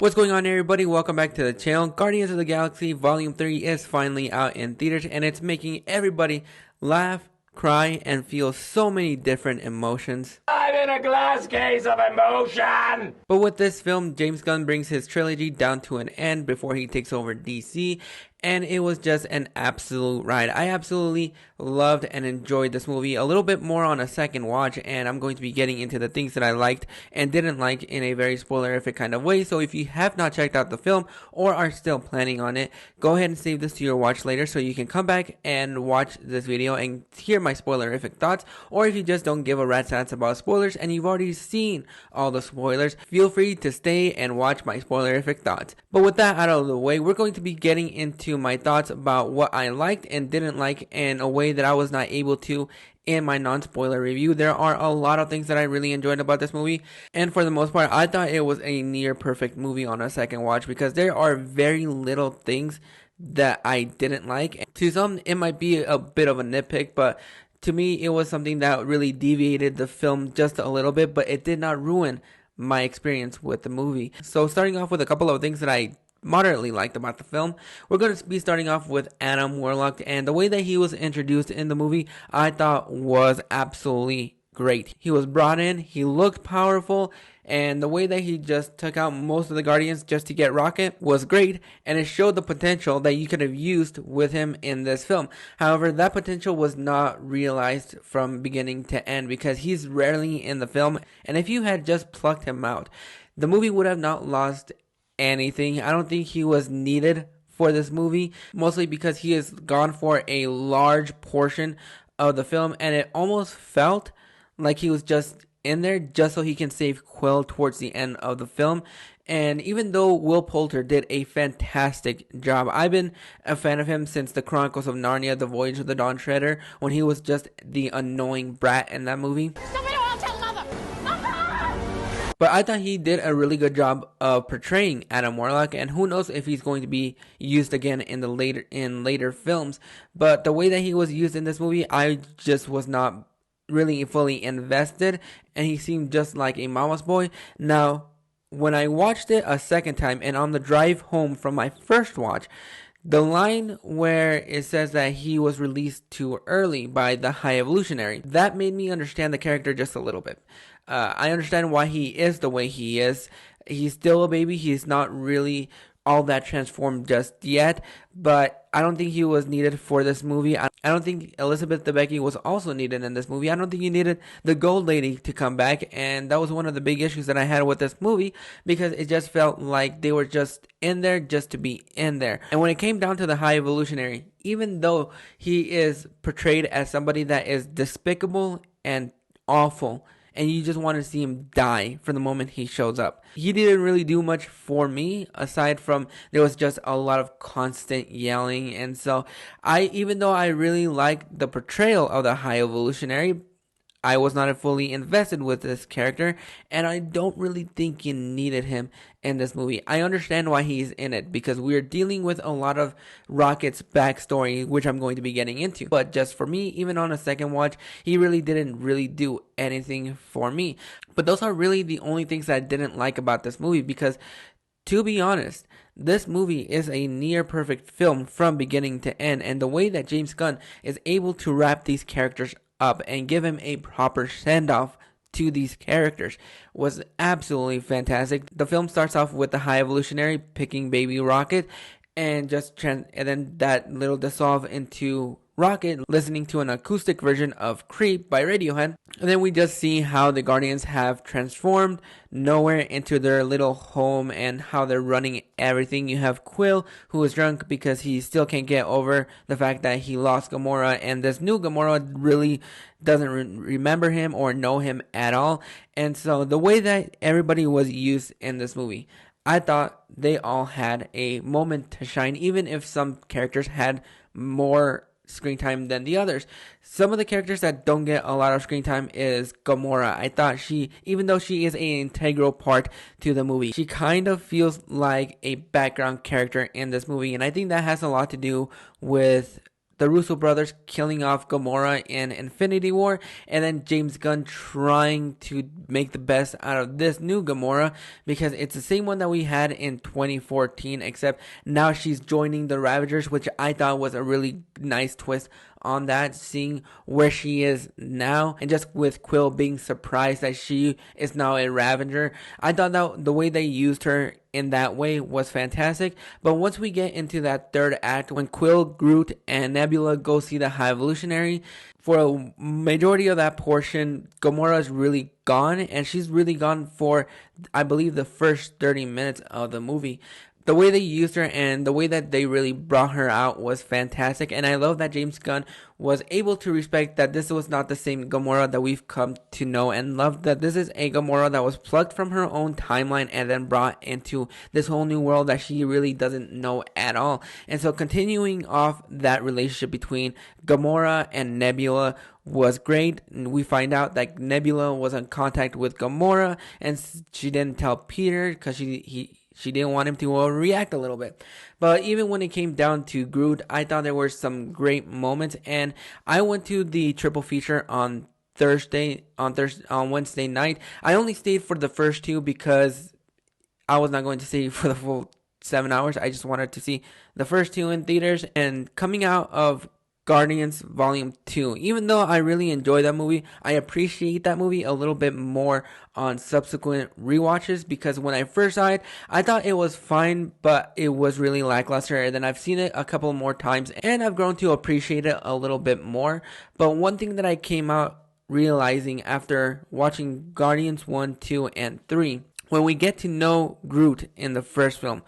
What's going on, everybody? Welcome back to the channel. Guardians of the Galaxy Volume 3 is finally out in theaters, and it's making everybody laugh, cry, and feel so many different emotions. I'm in a glass case of emotion! But with this film, James Gunn brings his trilogy down to an end before he takes over DC, and it was just an absolute ride. I absolutely loved and enjoyed this movie a little bit more on a second watch, and I'm going to be getting into the things that I liked and didn't like in a very spoilerific kind of way. So if you have not checked out the film or are still planning on it, go ahead and save this to your watch later so you can come back and watch this video and hear my spoilerific thoughts. Or if you just don't give a rat's ass about spoilers and you've already seen all the spoilers, feel free to stay and watch my spoilerific thoughts. But with that out of the way, we're going to be getting into my thoughts about what I liked and didn't like in a way that I was not able to in my non-spoiler review. There are a lot of things that I really enjoyed about this movie, and for the most part, I thought it was a near perfect movie on a second watch because there are very little things that I didn't like. To some, it might be a bit of a nitpick, but to me, it was something that really deviated the film just a little bit, but it did not ruin my experience with the movie. So starting off with a couple of things that I moderately liked about the film, we're going to be starting off with Adam Warlock, and the way that he was introduced in the movie I thought was absolutely great. He was brought in, he looked powerful, and the way that he just took out most of the Guardians just to get Rocket was great, and it showed the potential that you could have used with him in this film. However, that potential was not realized from beginning to end because he's rarely in the film, and if you had just plucked him out, the movie would have not lost anything. I don't think he was needed for this movie, mostly because he is gone for a large portion of the film, and it almost felt like he was just in there just so he can save Quill towards the end of the film. And even though Will Poulter did a fantastic job, I've been a fan of him since the Chronicles of Narnia, The Voyage of the Dawn Treader, when he was just the annoying brat in that movie. But I thought he did a really good job of portraying Adam Warlock, and who knows if he's going to be used again in later films. But the way that he was used in this movie, I just was not really fully invested, and he seemed just like a mama's boy. Now, when I watched it a second time, and on the drive home from my first watch, the line where it says that he was released too early by the High Evolutionary, that made me understand the character just a little bit. I understand why he is the way he is. He's still a baby. He's not really all that transformed just yet, but I don't think he was needed for this movie. I don't think Elizabeth Debicki was also needed in this movie. I don't think you needed the Gold Lady to come back, and that was one of the big issues that I had with this movie because it just felt like they were just in there just to be in there. And when it came down to the High Evolutionary, even though he is portrayed as somebody that is despicable and awful, and you just want to see him die from the moment he shows up, he didn't really do much for me aside from there was just a lot of constant yelling. And so even though I really liked the portrayal of the High Evolutionary, I was not fully invested with this character, and I don't really think you needed him in this movie. I understand why he's in it, because we're dealing with a lot of Rocket's backstory, which I'm going to be getting into. But just for me, even on a second watch, he really didn't really do anything for me. But those are really the only things that I didn't like about this movie, because to be honest, this movie is a near perfect film from beginning to end, and the way that James Gunn is able to wrap these characters up and give him a proper send-off to these characters was absolutely fantastic. The film starts off with the High Evolutionary picking baby Rocket, and then that little dissolve into Rocket listening to an acoustic version of Creep by Radiohead. And then we just see how the Guardians have transformed nowhere into their little home and how they're running everything. You have Quill, who is drunk because he still can't get over the fact that he lost Gamora, and this new Gamora really doesn't remember him or know him at all. And so the way that everybody was used in this movie, I thought they all had a moment to shine, even if some characters had more screen time than the others. Some of the characters that don't get a lot of screen time is Gamora. I thought even though she is an integral part to the movie, she kind of feels like a background character in this movie, and I think that has a lot to do with the Russo brothers killing off Gamora in Infinity War, and then James Gunn trying to make the best out of this new Gamora, because it's the same one that we had in 2014, except now she's joining the Ravagers, which I thought was a really nice twist on that, seeing where she is now, and just with Quill being surprised that she is now a Ravager. I thought that the way they used her in that way was fantastic. But once we get into that third act, when Quill, Groot, and Nebula go see the High Evolutionary, for a majority of that portion, Gamora is really gone, and she's really gone for, I believe, the first 30 minutes of the movie. The way they used her and the way that they really brought her out was fantastic. And I love that James Gunn was able to respect that this was not the same Gamora that we've come to know and love, that this is a Gamora that was plucked from her own timeline and then brought into this whole new world that she really doesn't know at all. And so continuing off that relationship between Gamora and Nebula was great. And we find out that Nebula was in contact with Gamora and she didn't tell Peter because she didn't want him to react a little bit. But even when it came down to Groot, I thought there were some great moments. And I went to the triple feature on Wednesday night. I only stayed for the first two because I was not going to stay for the full 7 hours. I just wanted to see the first two in theaters. And coming out of Guardians Volume 2. Even though I really enjoy that movie, I appreciate that movie a little bit more on subsequent rewatches, because when I first saw it, I thought it was fine, but it was really lackluster. And then I've seen it a couple more times, and I've grown to appreciate it a little bit more. But one thing that I came out realizing after watching Guardians 1, 2, and 3, when we get to know Groot in the first film,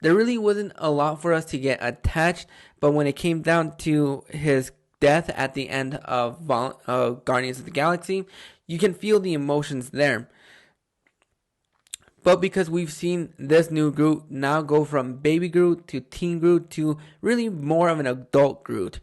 there really wasn't a lot for us to get attached, but when it came down to his death at the end of Guardians of the Galaxy, you can feel the emotions there. But because we've seen this new Groot now go from baby Groot to teen Groot to really more of an adult Groot,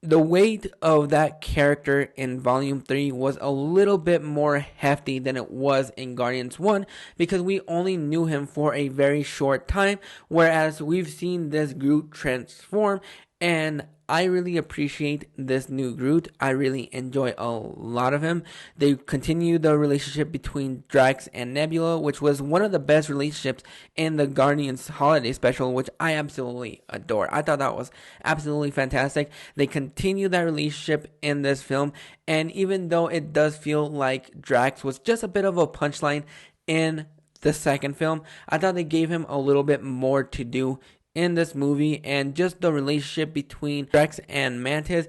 the weight of that character in Volume 3 was a little bit more hefty than it was in Guardians 1, because we only knew him for a very short time, whereas we've seen this Groot transform, and I really appreciate this new Groot. I really enjoy a lot of him. They continue the relationship between Drax and Nebula, which was one of the best relationships in the Guardians Holiday Special, which I absolutely adore. I thought that was absolutely fantastic. They continue that relationship in this film, and even though it does feel like Drax was just a bit of a punchline in the second film, I thought they gave him a little bit more to do in this movie, and just the relationship between Drax and Mantis,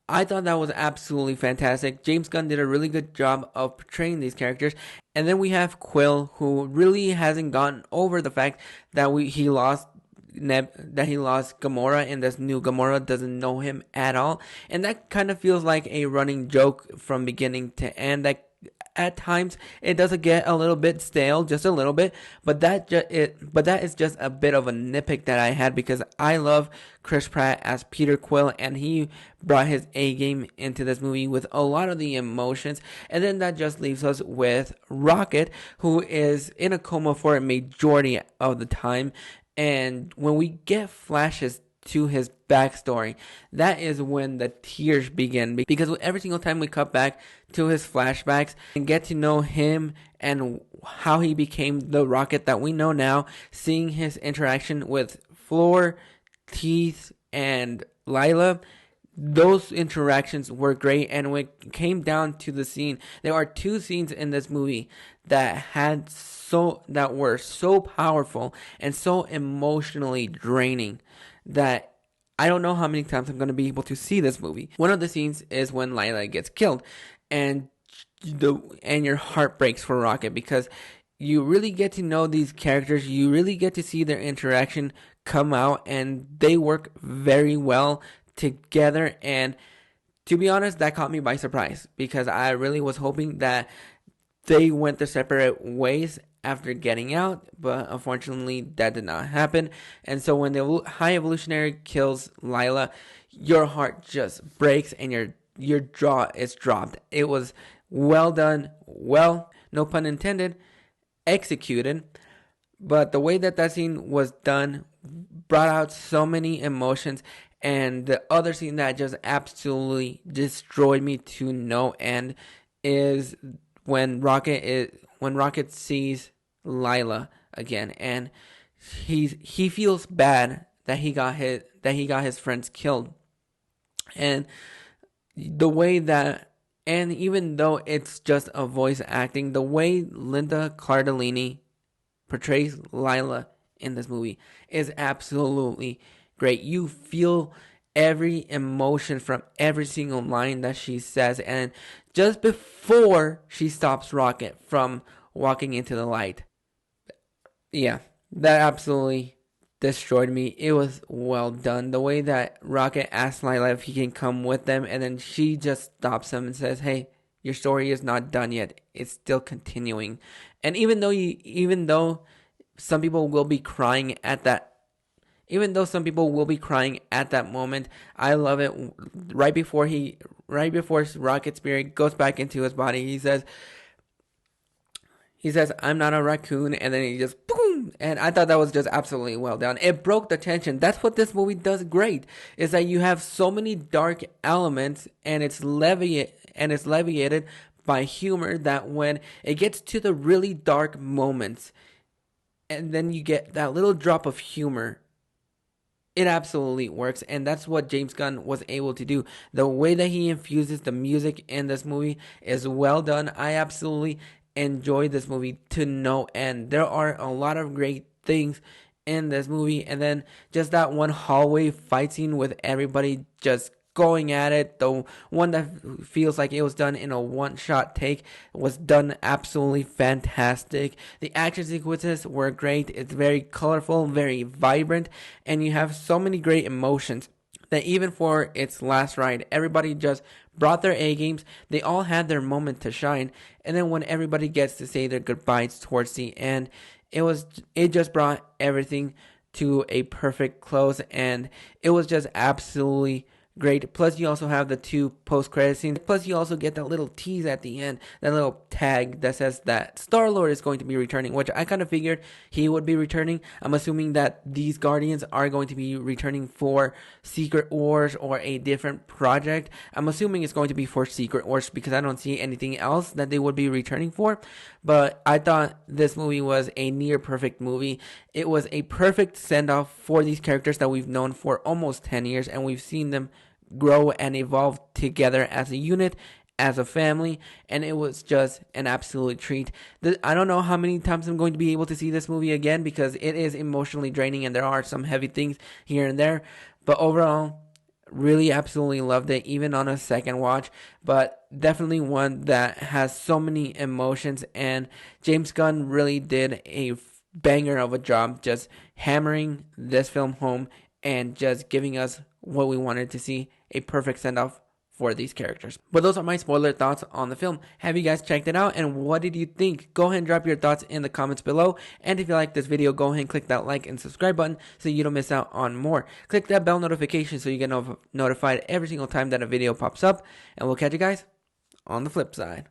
I thought that was absolutely fantastic. James Gunn did a really good job of portraying these characters. And then we have Quill, who really hasn't gotten over the fact that he lost Gamora, and this new Gamora doesn't know him at all. And that kind of feels like a running joke from beginning to end, that at times it does get a little bit stale, just a little bit, but that is just a bit of a nitpick that I had, because I love Chris Pratt as Peter Quill, and he brought his A game into this movie with a lot of the emotions. And then that just leaves us with Rocket, who is in a coma for a majority of the time, and when we get flashes to his backstory, that is when the tears begin, because every single time we cut back to his flashbacks and get to know him and how he became the Rocket that we know now, seeing his interaction with Floor, Teeth, and Lila, those interactions were great. And when it came down to the scene, there are two scenes in this movie that were so powerful and so emotionally draining that I don't know how many times I'm going to be able to see this movie. One of the scenes is when Lila gets killed, and your heart breaks for Rocket, because you really get to know these characters. You really get to see their interaction come out, and they work very well together. And to be honest, that caught me by surprise, because I really was hoping that they went their separate ways after getting out, but unfortunately that did not happen. And so when the High Evolutionary kills Lila, your heart just breaks and your jaw is dropped. It was well done, well, no pun intended, executed. But the way that scene was done brought out so many emotions, And the other scene that just absolutely destroyed me to no end is when Rocket sees Lila again, and he feels bad that he got his friends killed, and the way that, and even though it's just a voice acting, the way Linda Cardellini portrays Lila in this movie is absolutely great. You feel every emotion from every single line that she says, and just before she stops Rocket from walking into the light. Yeah, that absolutely destroyed me. It was well done. The way that Rocket asks Lila if he can come with them, and then she just stops him and says, "Hey, your story is not done yet. It's still continuing." And even though some people will be crying at that, moment, I love it. Right before Rocket's spirit goes back into his body, he says, "I'm not a raccoon," and then he just boom. And I thought that was just absolutely well done. It broke the tension. That's what this movie does great. Is that you have so many dark elements, and it's alleviated by humor, that when it gets to the really dark moments, and then you get that little drop of humor, it absolutely works. And that's what James Gunn was able to do. The way that he infuses the music in this movie is well done. I absolutely enjoyed this movie to no end. There are a lot of great things in this movie, and then just that one hallway fight scene with everybody just going at it, the one that feels like it was done in a one-shot take, was done absolutely fantastic. The action sequences were great. It's very colorful, very vibrant, and you have so many great emotions that even for its last ride, everybody just brought their A games. They all had their moment to shine. And then when everybody gets to say their goodbyes towards the end, it just brought everything to a perfect close, and it was just absolutely great. Plus, you also have the two post-credit scenes. Plus, you also get that little tease at the end, that little tag that says that Star-Lord is going to be returning, which I kind of figured he would be returning. I'm assuming that these Guardians are going to be returning for Secret Wars or a different project. I'm assuming it's going to be for Secret Wars because I don't see anything else that they would be returning for. But I thought this movie was a near perfect movie. It was a perfect send-off for these characters that we've known for almost 10 years, and we've seen them grow and evolve together as a unit, as a family, and it was just an absolute treat. I don't know how many times I'm going to be able to see this movie again because it is emotionally draining and there are some heavy things here and there, but overall, really absolutely loved it, even on a second watch. But definitely one that has so many emotions, and James Gunn really did a banger of a job just hammering this film home and just giving us what we wanted to see, a perfect send-off for these characters. But those are my spoiler thoughts on the film. Have you guys checked it out, and what did you think? Go ahead and drop your thoughts in the comments below. And if you like this video, go ahead and click that like and subscribe button so you don't miss out on more. Click that bell notification so you get notified every single time that a video pops up. And we'll catch you guys on the flip side.